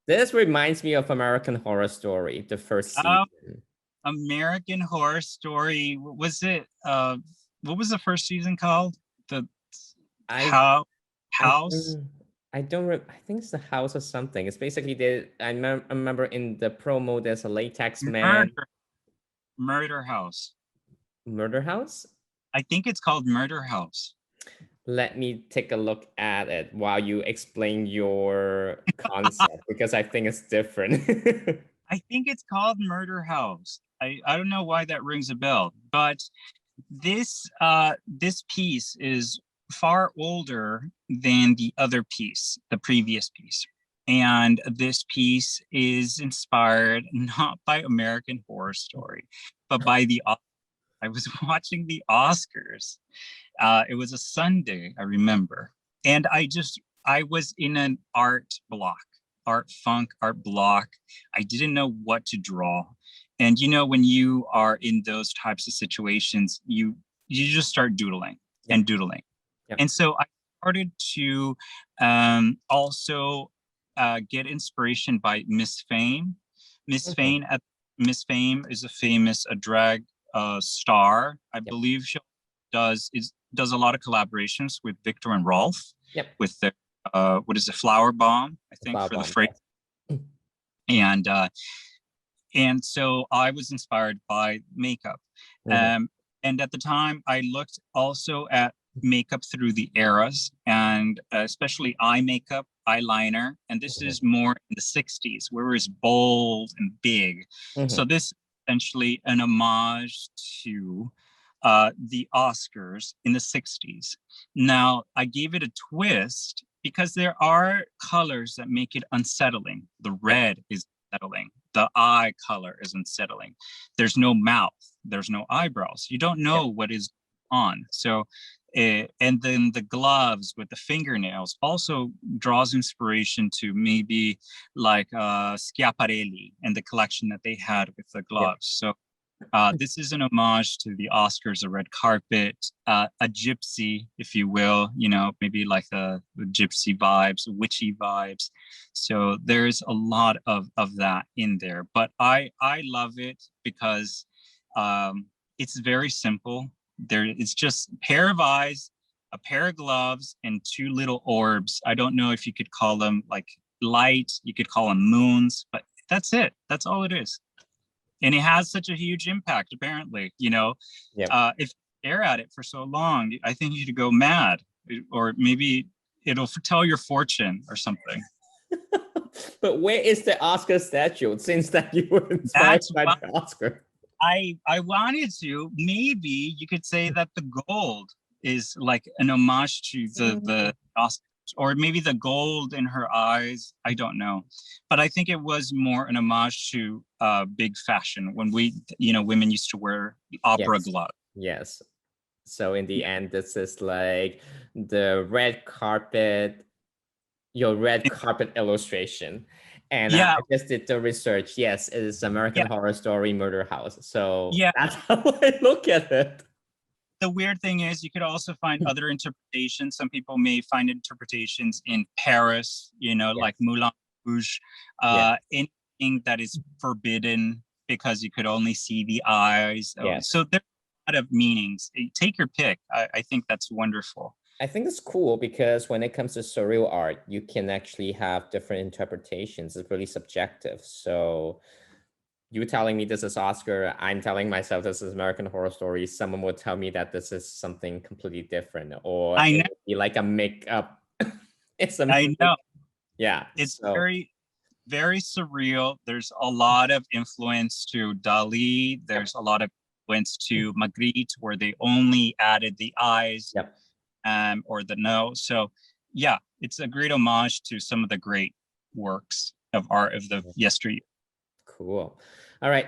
This reminds me of American Horror Story, the first Um, season. American Horror Story. Was it? What was the first season called? The I how I house don't I think it's the house or something. It's basically I remember in the promo there's a latex man. murder murder house. Murder house. I think it's called Murder House. Let me take a look at it while you explain your concept because I think it's different. I think it's called Murder House. I don't know why that rings a bell, but this piece is far older than the other piece, the previous piece. And this piece is inspired not by American Horror Story, but by the I was watching the Oscars. It was a Sunday, I remember. And I was in an art block, art block. I didn't know what to draw. And when, you are in those types of situations, you just start doodling Yep. and doodling. Yep. And so I started to also get inspiration by Miss Fame. Miss Mhm. Fame Miss Fame is a famous drag star. I Yep. believe she does a lot of collaborations with Victor and Rolf Yep. with the what is it, Flower Bomb, I The think, flower for the bomb. phrase. Yes. And so I was inspired by makeup. Mhm. And at the time, I looked also at makeup through the eras, and especially eye makeup, eyeliner. And this Mhm. is more in the 60s, where it was bold and big. So Mhm. this is essentially an homage to the Oscars in the 60s. Now, I gave it a twist because there are colors that make it unsettling. The Yep. red is unsettling. The eye color is unsettling. There's no mouth. There's no eyebrows. You don't Yep. know what is on. So, and then the gloves with the fingernails also draws inspiration to maybe like Schiaparelli and the collection that they had with the Yep. gloves. So this is an homage to the Oscars, a red carpet, a gypsy, if you will, maybe like the gypsy vibes, witchy vibes. So there's a lot of that in there. But I love it because it's very simple. It's just a pair of eyes, a pair of gloves, and two little orbs. I don't know if you could call them like light, you could call them moons, but that's it. That's all it is. And it has such a huge impact, apparently. Yep. If you stare at it for so long, I think you should go mad, or maybe it'll tell your fortune or something. But where is the Oscar statue since that you were inspired That's by why the Oscar? I wanted to. Maybe you could say that the gold is like an homage to the Oscars, or maybe the gold in her eyes. I don't know, but I think it was more an homage to big fashion when women used to wear opera Yes. gloves. Yes. So in the end, this is like the red carpet, your red carpet illustration. And I Yeah, just did the research. Yes, it is American yeah, Horror Story Murder House. So yeah. that's how I look at it. The weird thing is you could also find other interpretations. Some people may find interpretations in Paris, like Yes. Moulin Rouge, Yes. anything that is forbidden because you could only see the eyes. So Yes. there's a lot of meanings. Take your pick. I think that's wonderful. I think it's cool because when it comes to surreal art, you can actually have different interpretations. It's really subjective. So you telling me this is Oscar, I'm telling myself this is American Horror Story. Someone would tell me that this is something completely different, or I it know. would be like a makeup. It's a I know. yeah. It's So very, very surreal. There's a lot of influence to Dali. yep, There's a lot of influence to Magritte, where they only added the eyes yep. or the nose. So, yeah, it's a great homage to some of the great works of art of the yesteryear. Cool. All right.